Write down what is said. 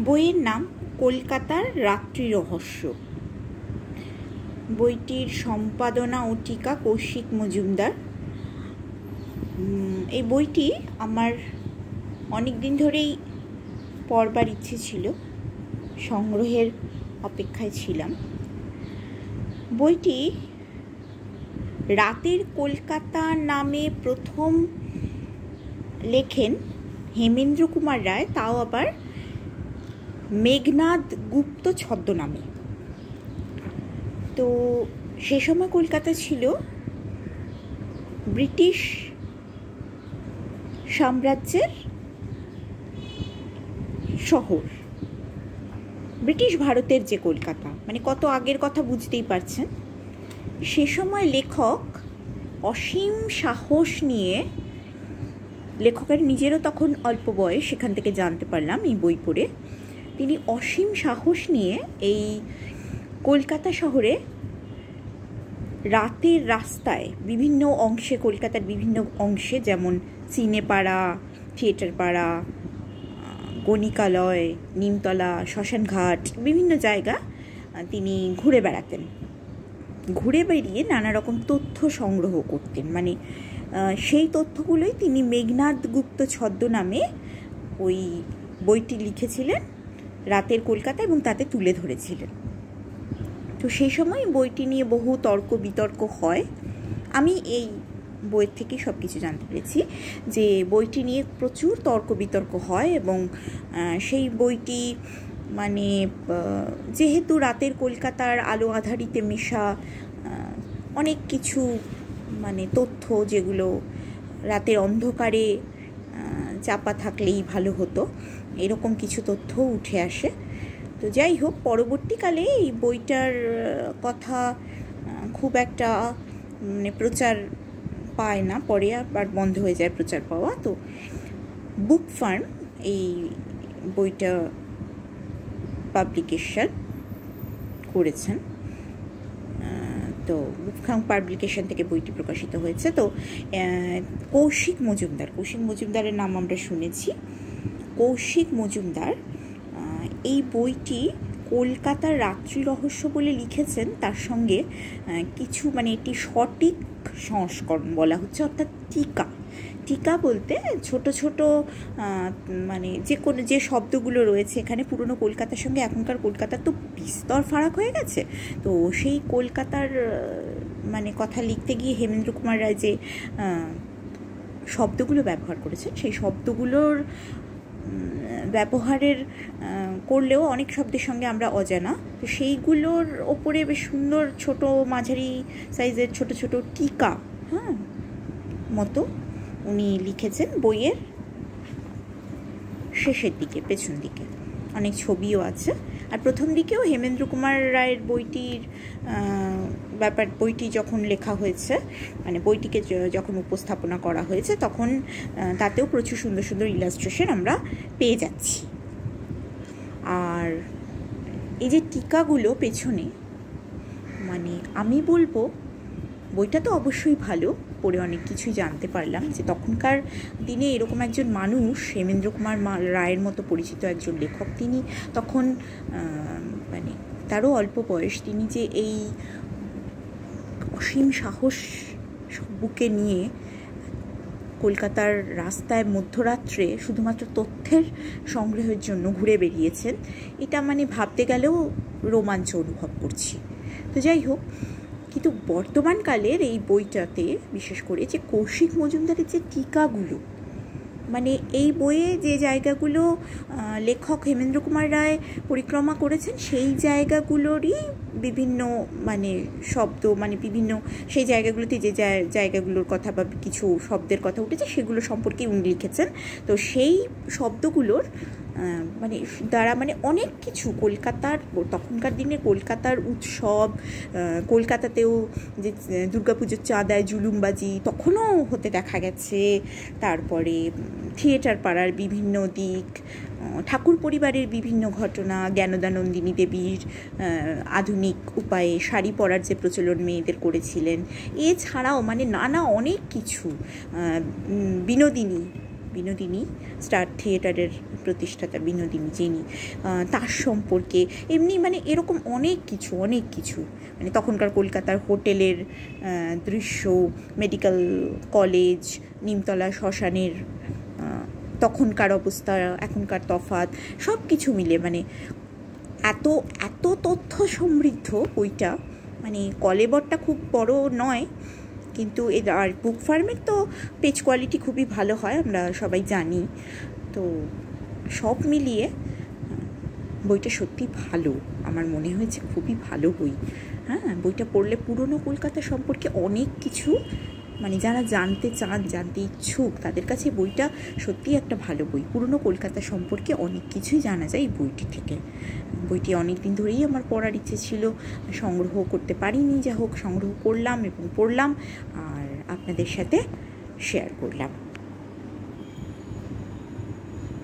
বইয়ের নাম কলকাতার রাত্রি রহস্য। বইটির সম্পাদনা ও টিকা কৌশিক মজুমদার। এই বইটি আমার অনেক দিন ধরেই পড়বার ইচ্ছে ছিল, সংগ্রহের অপেক্ষায় ছিলাম। বইটি রাতের কলকাতা নামে প্রথম লেখেন হেমেন্দ্র কুমার রায়, তাও আবার মেঘনাদ গুপ্ত ছদ্মনামে। তো সে সময় কলকাতা ছিল ব্রিটিশ সাম্রাজ্যের শহর, ব্রিটিশ ভারতের যে কলকাতা, মানে কত আগের কথা বুঝতেই পারছেন। সে সময় লেখক অসীম সাহস নিয়ে, লেখকের নিজেরও তখন অল্প বয়স, সেখান থেকে জানতে পারলাম এই বই পড়ে, তিনি অসীম সাহস নিয়ে এই কলকাতা শহরে রাতের রাস্তায় বিভিন্ন অংশে, কলকাতার বিভিন্ন অংশে, যেমন সিনেপাড়া, থিয়েটার পাড়া, গণিকালয়, নিমতলা, শ্মশানঘাট, বিভিন্ন জায়গা তিনি ঘুরে বেড়াতেন। ঘুরে বেরিয়ে নানা রকম তথ্য সংগ্রহ করতেন, মানে সেই তথ্যগুলোই তিনি মেঘনাদ গুপ্ত ছদ্মনামে ওই বইটি লিখেছিলেন, রাতের কলকাতা, এবং তাতে তুলে ধরেছিলেন। তো সেই সময় বইটি নিয়ে বহু তর্ক বিতর্ক হয়। আমি এই বইয়ের থেকেই সব কিছু জানতে পেরেছি যে বইটি নিয়ে প্রচুর তর্ক বিতর্ক হয়, এবং সেই বইটি মানে যেহেতু রাতের কলকাতার আলো আঁধারিতে মেশা অনেক কিছু মানে তথ্য, যেগুলো রাতের অন্ধকারে চাপা থাকলেই ভালো হতো, এরকম কিছু তথ্য উঠে আসে। তো যাই হোক, পরবর্তীকালে এই বইটার কথা খুব একটা মানে প্রচার পায় না, পরে আবার বন্ধ হয়ে যায় প্রচার পাওয়া। তো বুক ফার্ম এই বইটা পাবলিকেশন করেছেন, তো বুক ফার্ম পাবলিকেশন থেকে বইটি প্রকাশিত হয়েছে। তো কৌশিক মজুমদারের নাম আমরা শুনেছি। কৌশিক মজুমদার এই বইটি কলকাতার রাত্রি রহস্য বলে লিখেছেন, তার সঙ্গে কিছু মানে এটি সঠিক সংস্করণ বলা হচ্ছে, অর্থাৎ টিকা বলতে ছোট ছোট মানে যে শব্দগুলো রয়েছে এখানে, পুরনো কলকাতার সঙ্গে এখনকার কলকাতার তো বিস্তর ফারাক হয়ে গেছে। তো সেই কলকাতার মানে কথা লিখতে গিয়ে হেমেন্দ্র কুমার রায় যে শব্দগুলো ব্যবহার করেছেন, সেই শব্দগুলোর ব্যবহারের করলেও অনেক শব্দের সঙ্গে আমরা অজানা। তো সেইগুলোর ওপরে বেশ সুন্দর ছোট মাঝারি সাইজের ছোট ছোট টিকা মতো উনি লিখেছেন বইয়ের শেষের দিকে, পেছন দিকে অনেক ছবিও আছে। আর প্রথম দিকেও হেমেন্দ্র কুমার রায়ের বইটি যখন লেখা হয়েছে, মানে বইটিকে যখন উপস্থাপনা করা হয়েছে, তখন তাতেও প্রচুর সুন্দর সুন্দর ইলাস্ট্রেশন আমরা পেয়ে যাচ্ছি। আর এই যে টিকাগুলো পেছনে, মানে আমি বলবো বইটা তো অবশ্যই ভালো, পড়ে অনেক কিছুই জানতে পারলাম যে তখনকার দিনে এরকম একজন মানুষ, হেমেন্দ্র কুমার রায়ের মতো পরিচিত একজন লেখক, তিনি তখন মানে তারও অল্প বয়স, তিনি যে এই অসীম সাহস বুকে নিয়ে কলকাতার রাস্তায় মধ্যরাত্রে শুধুমাত্র তথ্যের সংগ্রহের জন্য ঘুরে বেরিয়েছেন, এটা মানে ভাবতে গেলেও রোমাঞ্চ অনুভব করছি। তো যাই হোক, কিন্তু বর্তমানকালের এই বইটাতে বিশেষ করে যে কৌশিক মজুমদারের যে টিকাগুলো, মানে এই বইয়ে যে জায়গাগুলো লেখক হেমেন্দ্র কুমার রায় পরিক্রমা করেছেন, সেই জায়গাগুলোরই বিভিন্ন মানে শব্দ, মানে বিভিন্ন সেই জায়গাগুলোতে যে জায়গাগুলোর কথা বা কিছু শব্দের কথা উঠেছে, সেগুলো সম্পর্কে উনি লিখেছেন। তো সেই শব্দগুলোর মানে দ্বারা মানে অনেক কিছু কলকাতার, তখনকার দিনে কলকাতার উৎসব, কলকাতাতেও যে দুর্গাপুজোর চাঁদায় জুলুমবাজি তখনও হতে দেখা গেছে, তারপরে থিয়েটার পাড়ার বিভিন্ন দিক, ঠাকুর পরিবারের বিভিন্ন ঘটনা, জ্ঞানদানন্দিনী দেবীর আধুনিক উপায়ে শাড়ি পরার যে প্রচলন মেয়েদের করেছিলেন, এছাড়াও মানে নানা অনেক কিছু, বিনোদিনী বিনোদিনী স্টার থিয়েটারের প্রতিষ্ঠাতা বিনোদিনী, যিনি তার সম্পর্কে এমনি মানে এরকম অনেক কিছু মানে তখনকার কলকাতার হোটেলের দৃশ্য, মেডিকেল কলেজ, নিমতলা শ্মশানের তখনকার অবস্থা, এখনকার তফাৎ, সব কিছু মিলে মানে এত এত তথ্য সমৃদ্ধ বইটা। মানে কলেবরটা খুব বড় নয়, কিন্তু আর বুক ফার্মের তো পেজ কোয়ালিটি খুবই ভালো হয়, আমরা সবাই জানি। তো সব মিলিয়ে বইটা সত্যি ভালো, আমার মনে হয়েছে খুবই ভালো বই। হ্যাঁ, বইটা পড়লে পুরনো কলকাতা সম্পর্কে অনেক কিছু মানে যারা জানতে চান, জানতে ইচ্ছুক, তাদের কাছে বইটা সত্যিই একটা ভালো বই। পুরনো কলকাতা সম্পর্কে অনেক কিছুই জানা যায় এই বইটি থেকে। বইটি অনেক দিন ধরেই আমার পড়ার ইচ্ছে ছিল, সংগ্রহ করতে পারিনি, যা হোক সংগ্রহ করলাম এবং পড়লাম আর আপনাদের সাথে শেয়ার করলাম।